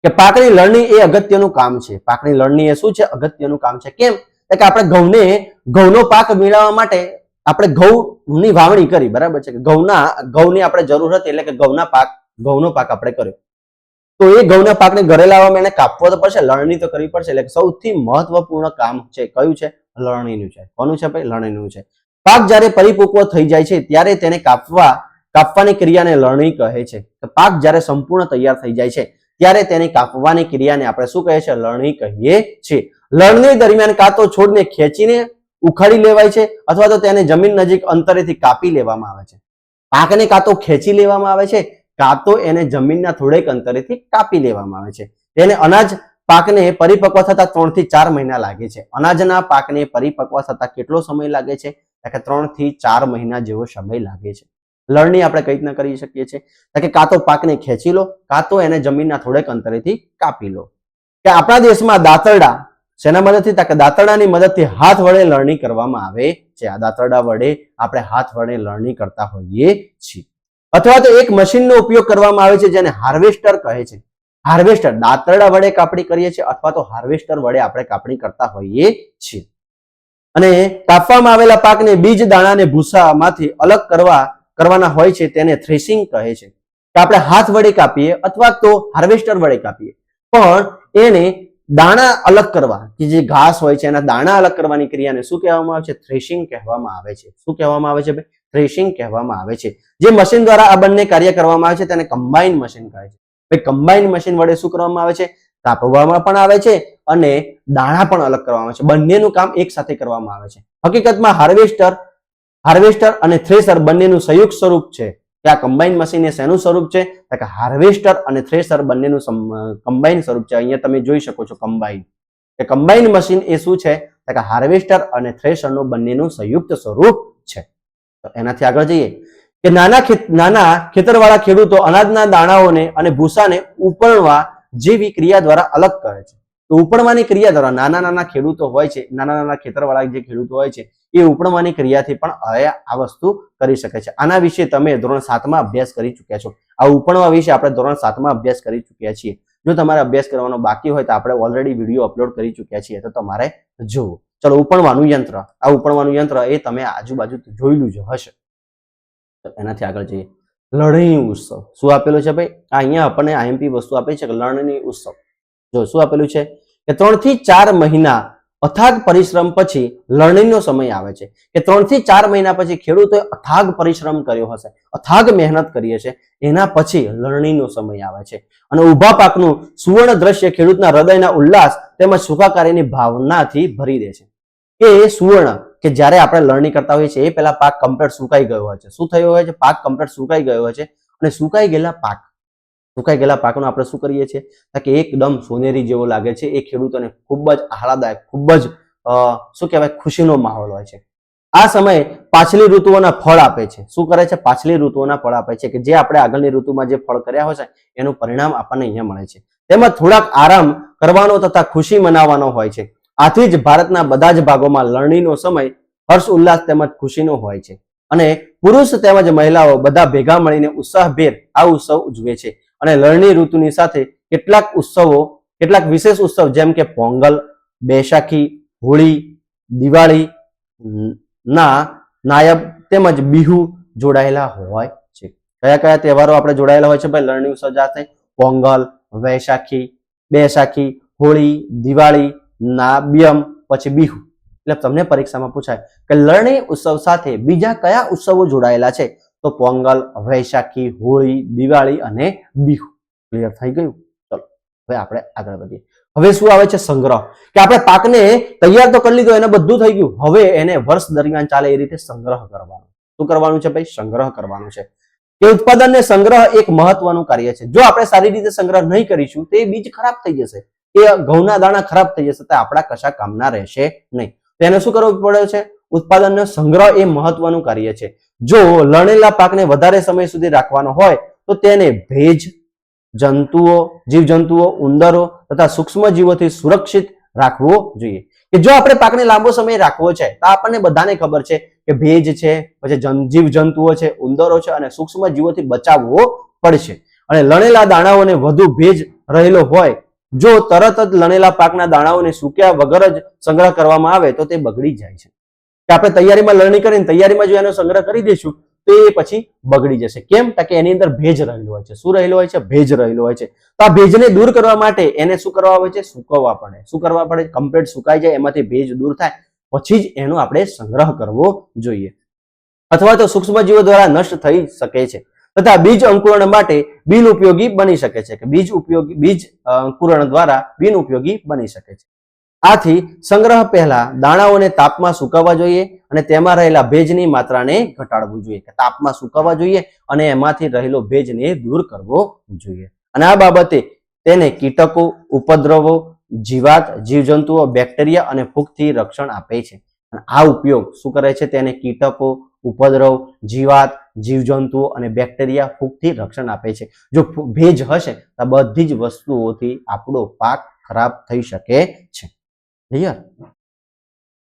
[SPEAKER 1] કે પાકની લણણી એ અગત્યનું કામ છે. પાકની લણણી એ શું છે? અગત્યનું કામ છે. કેમ? કે આપણે ઘઉંનો પાક મેળવવા માટે આપણે ઘઉંની વાવણી કરી, બરાબર છે? કે ઘઉંની આપણે જરૂર હતી, એટલે કે ઘઉંનો પાક આપણે કર્યો. તો એ ઘઉંના પાકને ઘરે લાવવામાં એને કાપવો તો પડશે, લણણી તો કરવી પડશે. એટલે સૌથી મહત્વપૂર્ણ કામ છે કયું છે? લણણીનું છે. કોનું છે ભાઈ? લણણીનું છે. પાક જ્યારે પરિપક્વ થઈ જાય છે ત્યારે તેને કાપવાની ક્રિયાને લણણી કહે છે. પાક જ્યારે સંપૂર્ણ તૈયાર થઈ જાય છે ત્યારે તેની કાપવાની ક્રિયાને આપણે શું કહીએ છીએ? લણણી કહીએ છીએ. લણણી દરમિયાન કાં તો છોડને ખેંચીને ઉખાડી લેવાય છે અથવા તો તેને જમીન નજીક અંતરેથી કાપી લેવામાં આવે છે. પાકને કાં તો ખેંચી લેવામાં આવે છે કાં તો એને જમીનના થોડેક અંતરેથી કાપી લેવામાં આવે છે. તેને પાકને પરિપક્વ થતા 3 થી 4 મહિના લાગે છે. અનાજના પાકને પરિપક્વ થતા કેટલો સમય લાગે છે? 3 થી 4 મહિના જેવો સમય લાગે છે. લણણી આપણે કઈ રીતના કરી શકીએ છીએ? કે કાં તો પાકને ખેંચી લો કાં તો એને જમીનના થોડેક અંતરેથી કાપી લો. કે આપણા દેશમાં દાંતરડા શેના મદદથી? કે દાંતરડાની મદદથી હાથ વડે લણણી કરવામાં આવે છે. આ દાંતરડા વડે આપણે હાથ વડે લણણી કરતા હોઈએ છીએ. અથવા તો એક મશીનનો ઉપયોગ કરવામાં આવે છે જેને હાર્વેસ્ટર કહે છે. હાર્વેસ્ટર દાંતરડા વડે કાપણી કરીએ છીએ અથવા તો હાર્વેસ્ટર વડે આપણે કાપણી કરતા હોઈએ છીએ. અને કાપવામાં આવેલા પાકને બીજ દાણાને ભૂસામાંથી અલગ કરવાના હોય છે તેને થ્રેશિંગ કહે છે. કે આપણે હાથ વડે કાપીએ અથવા તો હાર્વેસ્ટર વડે કાપીએ, પણ એને દાણા અલગ કરવા, કે જે ઘાસ હોય છે એના દાણા અલગ કરવાની ક્રિયાને શું કહેવામાં આવે છે? થ્રેશિંગ કહેવામાં આવે છે. શું કહેવામાં આવે છે? થ્રેશિંગ કહેવામાં આવે છે. જે મશીન દ્વારા આ બંને કાર્ય કરવામાં આવે છે તેને કમ્બાઇન મશીન કહે છે. ભાઈ કમ્બાઇન મશીન વડે શું કરવામાં આવે છે? કાપવામાં પણ આવે છે અને દાણા પણ અલગ કરવામાં આવે છે. બંનેનું કામ એક સાથે કરવામાં આવે છે. હકીકતમાં હાર્વેસ્ટર અને થ્રેશર બંનેનું સંયુક્ત સ્વરૂપ છે. કે આ કમ્બાઇન મશીન એ શેનું સ્વરૂપ છે? કે હાર્વેસ્ટર અને થ્રેશર બંનેનું કમ્બાઇન સ્વરૂપ છે. અહીંયા તમે જોઈ શકો છો કમ્બાઇન. કે કમ્બાઇન મશીન એ શું છે? કે હાર્વેસ્ટર અને થ્રેશરનું બંનેનું સંયુક્ત સ્વરૂપ છે. તો એનાથી આગળ જઈએ કે નાના ખેતરવાળા ખેડૂતો અનાજના દાણાઓને અને ભૂસાને ઉપણવા જેવી ક્રિયા દ્વારા અલગ કરે છે. તો ઉપણવાની ક્રિયા દ્વારા નાના ખેડૂતો હોય છે, નાના ખેતરવાળા જે ખેડૂતો હોય છે એ ઉપણવાની ક્રિયાથી પણ આ વસ્તુ કરી શકે છે. આના વિશે તમે ધોરણ 7માં અભ્યાસ કરી ચૂક્યા છો. આ ઉપણવા વિશે આપણે ધોરણ 7માં અભ્યાસ કરી ચૂક્યા છીએ. જો તમારે અભ્યાસ કરવાનો બાકી હોય તો આપણે ઓલરેડી વિડીયો અપલોડ કરી ચૂક્યા છીએ, તો તમારે જોવો. ચલો, ઉપણવાનું યંત્ર. આ ઉપણવાનું યંત્ર એ તમે આજુબાજુ જોયેલું જ હશે. તો એનાથી આગળ જઈએ. લણણી ઉત્સવ શું આપેલું છે ભાઈ? અહીંયા આપણને આઈએમપી વસ્તુ આપી છે કે લણણી ઉત્સવ. જો શું આપેલું છે કે 3 થી 4 મહિના અથાગ પરિશ્રમ પછી લણણીનો સમય આવે છે. કે 3 થી 4 મહિના પછી ખેડૂતોએ અથાગ પરિશ્રમ કર્યો હશે, અથાગ મહેનત કરી હશે, એના પછી લણણીનો સમય આવે છે. અને ઊભા પાકનું સુવર્ણ દ્રશ્ય ખેડૂતના હૃદયના ઉલ્લાસ તેમજ સુખાકારીની ભાવનાથી ભરી દે છે. કે સુવર્ણ, કે જ્યારે આપણે લણણી કરતા હોઈએ છીએ એ પહેલા પાક કમ્પ્લીટ સુકાઈ ગયો હોય છે. શું થયું હોય છે? પાક કમ્પ્લીટ સુકાઈ ગયો હોય છે. અને સુકાઈ ગયેલા પાકનો આપણે શું કરીએ છીએ? કે એકદમ સોનેરી જેવો લાગે છે. એ ખેડૂતોને ખૂબ જ આહલાદાયક, ખૂબ જ શું કહેવાય, ખુશીનો માહોલ હોય છે. આ સમયે પાછલી ઋતુઓના ફળ આપે છે. શું કરે છે? પાછલી ઋતુઓના ફળ આપે છે. કે જે આપણે આગળની ઋતુમાં જે ફળ કર્યા હોય છે એનું પરિણામ આપણને અહીંયા મળે છે. તેમાં થોડાક આરામ કરવાનો તથા ખુશી મનાવવાનો હોય છે. આથી જ ભારતના બધા જ ભાગોમાં લણણીનો સમય હર્ષ ઉલ્લાસ તેમજ ખુશીનો હોય છે. અને પુરુષ તેમજ મહિલાઓ બધા ભેગા મળીને ઉત્સાહભેર આ ઉત્સવ ઉજવે છે. અને લણણી ઋતુની સાથે કેટલાક વિશેષ ઉત્સવ જેમ કે પોંગલ, બેસાખી, હોળી, દિવાળી ના નાયબ તેમજ બિહુ જોડાયેલા હોય છે. કયા કયા તહેવારો આપણે જોડાયેલા હોય છે ભાઈ લણણી ઉત્સવ સાથે? પોંગલ, બેસાખી, હોળી, દિવાળી, નાયબ પછી બિહુ. એટલે તમને પરીક્ષામાં પૂછાય કે લણણી ઉત્સવ સાથે બીજા કયા ઉત્સવો જોડાયેલા છે? તો પોંગલ, વૈશાખી, હોળી, દિવાળી અને બિહુ. ક્લિયર થઈ ગયું? ચલો હવે આપણે આગળ વધીએ. હવે શું આવે છે? સંગ્રહ. કે આપણે પાકને તૈયાર તો કરી લીધો, એને બધું થઈ ગયું, હવે એને વર્ષ દરમિયાન ચાલે એ રીતે સંગ્રહ કરવાનો. શું કરવાનું છે ભાઈ? સંગ્રહ કરવાનું છે. કે ઉત્પાદનને સંગ્રહ એક મહત્વનું કાર્ય છે. જો આપણે સારી રીતે સંગ્રહ નહીં કરીશું તો એ બીજ ખરાબ થઈ જશે, એ ઘઉંના દાણા ખરાબ થઈ જશે, તો આપણા કશા કામના રહેશે નહીં. તેને શું કરવું પડે છે? ઉત્પાદનનો સંગ્રહ એ મહત્વનું કાર્ય છે. જો લણેલા પાકને વધારે સમય સુધી રાખવાનો હોય તો તેને ભેજ, જંતુઓ, જીવજંતુઓ, ઉંદરો તથા સૂક્ષ્મ જીવોથી સુરક્ષિત રાખવો જોઈએ. કે જો આપણે પાકને લાંબો સમય રાખવો છે તો આપણને બધાને ખબર છે કે ભેજ છે, પછી જીવજંતુઓ છે, ઉંદરો છે અને સૂક્ષ્મ જીવોથી બચાવવો પડશે. અને લણેલા દાણાઓને વધુ ભેજ રહેલો હોય, જો તરત જ લણેલા પાકના દાણાઓને સૂક્યા વગર જ સંગ્રહ કરવામાં આવે તો તે બગડી જાય છે. કે આપણે તૈયારીમાં લણણી કરીને તૈયારીમાં જો એનો સંગ્રહ કરી દઈશું તો એ પછી બગડી જશે. કેમ? કે એની અંદર ભેજ રહેલો હોય છે. શું રહેલો હોય છે? ભેજ રહેલો હોય છે. તો આ ભેજને દૂર કરવા માટે એને શું કરવા હોય છે? સૂકવવા પડે. શું કરવા પડે? કમ્પ્લીટ સુકાઈ જાય, એમાંથી ભેજ દૂર થાય પછી જ એનો આપણે સંગ્રહ કરવો જોઈએ. અથવા તો સૂક્ષ્મ જીવો દ્વારા નષ્ટ થઈ શકે છે તથા બીજ અંકુરણ માટે બિન ઉપયોગી બની શકે છે. કે બીજ અંકુરણ દ્વારા બિન ઉપયોગી બની શકે છે. આથી સંગ્રહ પહેલા દાણાઓને તાપમાં સુકવવા જોઈએ અને તેમાં રહેલા ભેજની માત્રાને ઘટાડવું જોઈએ. તાપમાં સુકવવા જોઈએ અને એમાંથી રહેલો ભેજને દૂર કરવો જોઈએ. અને આ બાબતે તેને કીટકો, ઉપદ્રવો, જીવાત, જીવજંતુઓ, બેક્ટેરિયા અને ફૂગથી રક્ષણ આપે છે. અને આ ઉપયોગ શું કરે છે? તેને કીટકો, ઉપદ્રવ, જીવાત, જીવજંતુઓ અને બેક્ટેરિયા, ફૂગથી રક્ષણ આપે છે. જો ભેજ હશે તો બધી જ વસ્તુઓથી આપણો પાક ખરાબ થઈ શકે છે. ક્લિયર?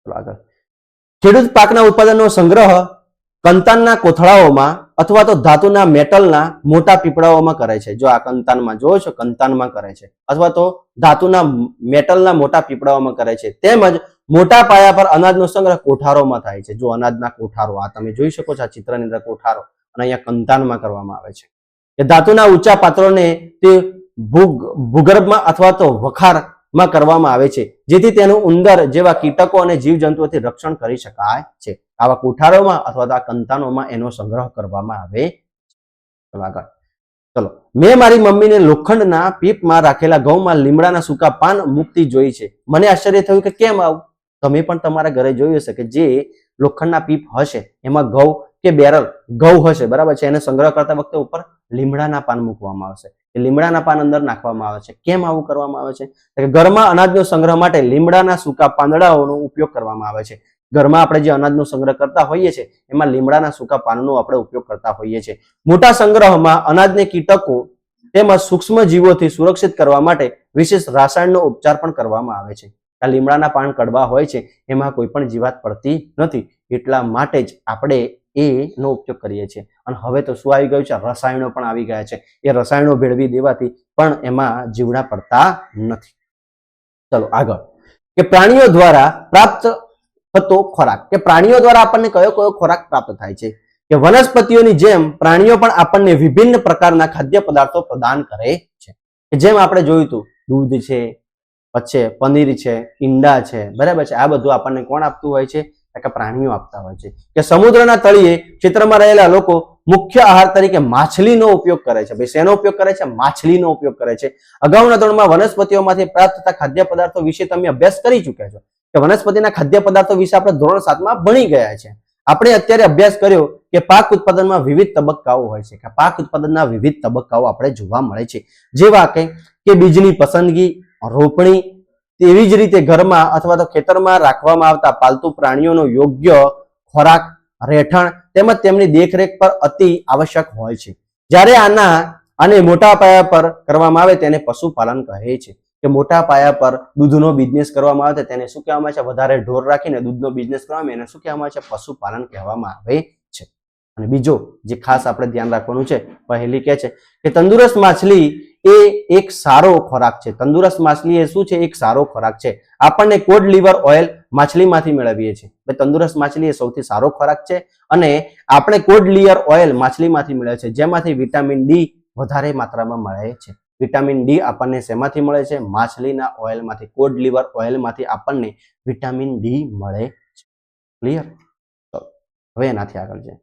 [SPEAKER 1] ચલો આગળ. ખેડૂત પાકના ઉત્પાદનનો સંગ્રહ કંતાનના કોથળાઓમાં અથવા તો ધાતુના મેટલના મોટા પીપળાઓમાં કરે છે. જો આ કંતાનમાં જોવો છો, કંતાનમાં કરે છે અથવા તો ધાતુના મેટલના મોટા પીપળાઓમાં કરે છે. તેમજ મોટા પાયા પર અનાજનો સંગ્રહ કોઠારોમાં થાય છે. જો અનાજના કોઠારો, આ તમે જોઈ શકો છો આ ચિત્રની અંદર કોઠારો, અને અહીંયા કંતાનમાં કરવામાં આવે છે. કે ધાતુના ઊંચા પાત્રોને તે ભૂગર્ભમાં અથવા તો વખારમાં કરવામાં આવે છે, જેથી તેનું ઉંદર જેવા કીટકો અને જીવજંતુઓથી રક્ષણ કરી શકાય છે. આવા કોઠારોમાં અથવા તો આ કંતાનોમાં એનો સંગ્રહ કરવામાં આવે. ચલો આગળ. ચલો, મેં મારી મમ્મીને લોખંડના પીપમાં રાખેલા ઘઉંમાં લીમડાના સૂકા પાન મૂકતી જોઈ છે. મને આશ્ચર્ય થયું કે કેમ આવું? તમે પણ તમારા ઘરે જોયું હશે કે જે લોખંડના પીપ હશે એમાં ઘઉં કે બેરલ ઘઉં હશે, બરાબર છે, એને સંગ્રહ કરતા વખતે ઉપર લીમડાના પાન મૂકવામાં આવશે. લીમડાના પાન અંદર નાખવામાં આવે છે. કેમ આવું કરવામાં આવે છે? કે ઘરમાં અનાજનો સંગ્રહ માટે લીમડાના સૂકા પાંદડાઓનો ઉપયોગ કરવામાં આવે છે. ઘરમાં આપણે જે અનાજનો સંગ્રહ કરતા હોઈએ છીએ એમાં લીમડાના સૂકા પાનનો આપણે ઉપયોગ કરતા હોઈએ છીએ. મોટા સંગ્રહમાં અનાજને કીટકો તેમજ સૂક્ષ્મ જીવોથી સુરક્ષિત કરવા માટે વિશેષ રાસાયણનો ઉપચાર પણ કરવામાં આવે છે. આ લીમડાના પાન કડવા હોય છે, એમાં કોઈ પણ જીવાત પડતી નથી, એટલા માટે જ આપણે એનો ઉપયોગ કરીએ છીએ. અને હવે તો શું આવી ગયું છે? રસાયણો પણ આવી ગયા છે. એ રસાયણો ભેળવી દેવાથી પણ એમાં જીવડા પડતા નથી. ચલો આગળ. કે પ્રાણીઓ દ્વારા પ્રાપ્ત થતો ખોરાક. કે પ્રાણીઓ દ્વારા આપણને કયો કયો ખોરાક પ્રાપ્ત થાય છે? કે વનસ્પતિઓની જેમ પ્રાણીઓ પણ આપણને વિભિન્ન પ્રકારના ખાદ્ય પદાર્થો પ્રદાન કરે છે. કે જેમ આપણે જોયું હતું, દૂધ છે, પછી પનીર છે, ઈંડા છે, બરાબર છે, આ બધું આપણને કોણ આપતું હોય છે? કે પ્રાણીઓ આપતા હોય છે. કે સમુદ્રના તળિયે ક્ષેત્રમાં રહેલા લોકો મુખ્ય આહાર તરીકે માછલીનો ઉપયોગ કરે છે. ભાઈ શેનો ઉપયોગ કરે છે? માછલીનો ઉપયોગ કરે છે. અગાઉના ધોરણમાં વનસ્પતિઓમાંથી પ્રાપ્ત થતા ખાદ્ય પદાર્થો વિશે તમે અભ્યાસ કરી ચૂક્યા છો. કે વનસ્પતિના ખાદ્ય પદાર્થો વિશે આપણે ધોરણ 7માં ભણી ગયા છે. આપણે અત્યારે અભ્યાસ કર્યો કે પાક ઉત્પાદનમાં વિવિધ તબક્કાઓ હોય છે. કે પાક ઉત્પાદનના વિવિધ તબક્કાઓ આપણે જોવા મળે છે. જેવા કે બીજની પસંદગી, રોપણી, તેવી જ રીતે ઘરમાં અથવા તો ખેતરમાં રાખવામાં આવતા પાલતુ પ્રાણીઓનો યોગ્ય ખોરાક, રહેઠાણ તેમજ તેમની દેખરેખ પર અતિ આવશ્યક હોય છે. જ્યારે આને મોટા પાયા પર કરવામાં આવે તેને પશુપાલન કહે છે. કે મોટા પાયા પર દૂધનો બિઝનેસ કરવામાં આવે તેને શું કહેવામાં આવે છે? વધારે ઢોર રાખીને દૂધનો બિઝનેસ કરવામાં આવે એને શું કહેવામાં આવે છે? પશુપાલન કહેવામાં આવે છે. અને બીજો જે ખાસ આપણે ધ્યાન રાખવાનું છે, પહેલી કહે છે કે તંદુરસ્ત માછલી એ એક સારો ખોરાક છે. તંદુરસ્ત માછલી એ શું છે? એક સારો ખોરાક છે. આપણને કોડ લીવર ઓઇલ માછલીમાંથી મેળવીએ છીએ. તંદુરસ્ત માછલી એ સૌથી સારો ખોરાક છે અને આપણે કોડ લીવર ઓઇલ માછલીમાંથી મળે છે, જેમાંથી વિટામિન ડી વધારે માત્રામાં મળે છે. વિટામિન ડી આપણને શેમાંથી મળે છે? માછલીના ઓઇલમાંથી, કોડ લીવર ઓઇલમાંથી આપણને વિટામિન ડી મળે છે. ક્લિયર? હવે એનાથી આગળ છે.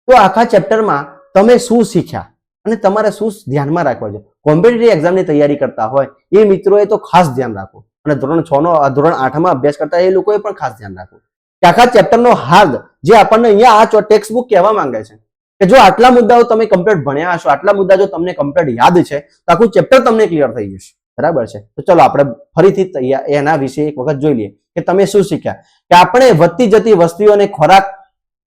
[SPEAKER 1] તો આખા ચેપ્ટરમાં તમે શું શીખ્યા અને તમારે શું ધ્યાનમાં રાખવા છે? કોમ્પિટિટિવ એક્ઝામની તૈયારી કરતા હોય એ મિત્રોએ તો ખાસ ધ્યાન રાખવું, અને ધોરણ 6 નો ધોરણ 8માં અભ્યાસ કરતા એ લોકોએ પણ ખાસ ધ્યાન રાખવું કે આખા ચેપ્ટરનો હાર્દ જે આપણને અહીંયા આ ટેક્સ્ટ બુક કહેવા માંગે છે કે જો આટલા મુદ્દાઓ તમે કમ્પ્લીટ ભણ્યા હશો, આટલા મુદ્દા જો તમને કમ્પ્લીટ યાદ છે તો આખું ચેપ્ટર તમને ક્લિયર થઈ જશે. બરાબર છે? તો ચલો આપણે ફરીથી એના વિશે એક વખત જોઈ લઈએ કે તમે શું શીખ્યા. કે આપણે વધતી જતી વસ્તીઓને ખોરાક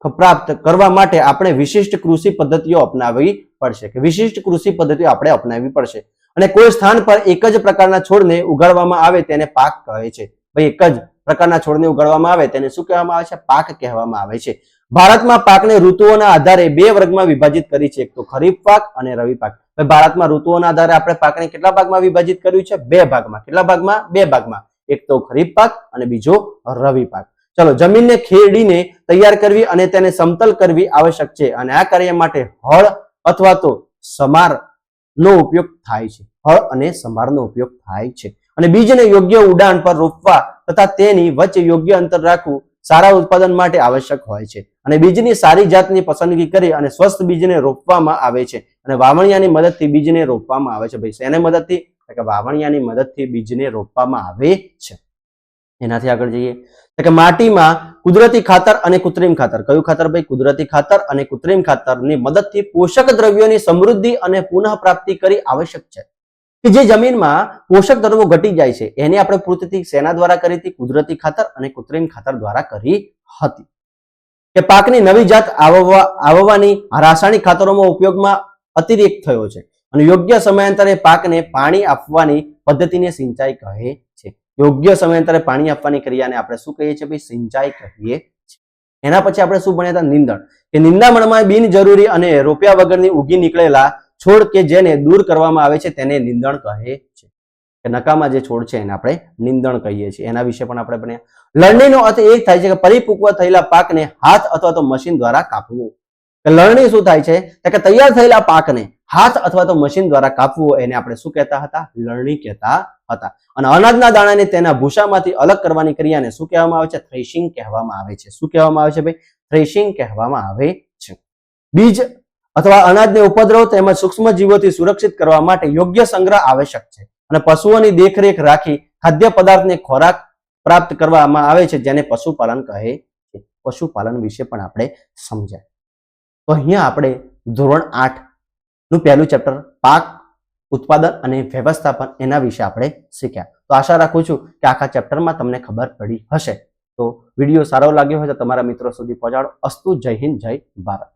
[SPEAKER 1] પ્રાપ્ત કરવા માટે આપણે વિશિષ્ટ કૃષિ પદ્ધતિઓ અપનાવવી પડશે કે વિશિષ્ટ કૃષિ પદ્ધતિઓ આપણે અપનાવવી પડશે. અને કોઈ સ્થાન પર એક જ પ્રકારના છોડને ઉગાડવામાં આવે તેને પાક કહે છે. ભાઈ એક જ પ્રકારના છોડને ઉગાડવામાં આવે તેને શું કહેવામાં આવે છે? પાક કહેવામાં આવે છે. ભારતમાં પાકને ઋતુઓના આધારે બે વર્ગમાં વિભાજિત કરી છે, એક તો ખરીફ પાક અને રવિ પાક. ભારતમાં ઋતુઓના આધારે આપણે પાકને કેટલા ભાગમાં વિભાજિત કર્યું છે? બે ભાગમાં. કેટલા ભાગમાં? બે ભાગમાં. એક તો ખરીફ પાક અને બીજો રવિ પાક. ચલો, જમીનને ખેડીને તૈયાર કરવી અને તેને સમતલ કરવી આવશ્યક છે અને આ કાર્ય માટે હળ અથવા તો સમારનો ઉપયોગ થાય છે. હળ અને સમારનો ઉપયોગ થાય છે. અને બીજને યોગ્ય ઉડાન પર રોપવા તથા તેની વચ્ચે યોગ્ય અંતર રાખવું સારા ઉત્પાદન માટે આવશ્યક હોય છે. અને બીજની સારી જાતની પસંદગી કરી અને સ્વસ્થ બીજને રોપવામાં આવે છે. અને વાવણિયાની મદદથી બીજને રોપવામાં આવે છે. ભાઈ શેની મદદથી? કે વાવણિયાની મદદથી બીજને રોપવામાં આવે છે. એનાથી આગળ જઈએ કે માટીમાં કુદરતી ખાતર અને કૃત્રિમ ખાતર. કયું ખાતર ભાઈ? કુદરતી ખાતર અને કૃત્રિમ ખાતરની મદદથી પોષક દ્રવ્યોની સમૃદ્ધિ અને પુનઃ પ્રાપ્તિ કરી આવશ્યક છે. કે જે જમીનમાં પોષક તત્વો ઘટી જાય છે એને આપણે પૂર્તિ શેના દ્વારા કરી હતી? કુદરતી ખાતર અને કૃત્રિમ ખાતર દ્વારા કરી હતી. કે પાકની નવી જાત આવવાની રાસાયણિક ખાતરોમાં ઉપયોગમાં અતિરેક થયો છે અને યોગ્ય સમયાંતરે પાકને પાણી આપવાની પદ્ધતિને સિંચાઈ કહે છે. યોગ્ય સમયાંતરે પાણી આપવાની ક્રિયાને આપણે શું કહીએ છીએ? ભાઈ સિંચાઈ કહીએ છીએ. એના પછી આપણે શું ભણ્યા હતા? નિંદણ. કે નિંદામણમાં બિનજરૂરી અને રોપ્યા વગરની ઉગી નીકળેલા છોડ કે જેને દૂર કરવામાં આવે છે તેને નિંદણ કહે છે. કે નકામા જે છોડ છે એને આપણે નિંદણ કહીએ છીએ. એના વિશે પણ આપણે ભણ્યા. લણણીનો અર્થ એ થાય છે કે પરિપક્વ થયેલા પાકને હાથ અથવા તો મશીન દ્વારા કાપવું. કે લણણી શું થાય છે? કે તૈયાર થયેલા પાકને હાથ અથવા તો મશીન દ્વારા કાપવું એને આપણે શું કહેતા હતા? લણણી કહેતા હતા. અને અનાજના દાણાને તેના ભૂસામાંથી અલગ કરવાની ક્રિયાને શું કહેવામાં આવે છે? થ્રેશિંગ કહેવામાં આવે છે. શું કહેવામાં આવે છે ભાઈ? થ્રેશિંગ કહેવામાં આવે છે. બીજ અથવા અનાજને ઉપદ્રવ તેમજ સૂક્ષ્મ જીવોથી સુરક્ષિત કરવા માટે યોગ્ય સંગ્રહ આવશ્યક છે અને પશુઓની દેખરેખ રાખી ખાદ્ય પદાર્થને ખોરાક પ્રાપ્ત કરવામાં આવે છે જેને પશુપાલન કહે છે. પશુપાલન વિશે પણ આપણે સમજ્યા. તો અહીંયા આપણે ધોરણ 8 નું પહેલું ચેપ્ટર પાક ઉત્પાદન અને વ્યવસ્થાપન એના વિશે આપણે શીખ્યા. તો આશા રાખું છું કે આખા ચેપ્ટરમાં તમને ખબર પડી હશે. તો વિડીયો સારો લાગ્યો હોય તો તમારા મિત્રો સુધી પહોંચાડો. અસ્તુ. જય હિન્દ, જય ભારત.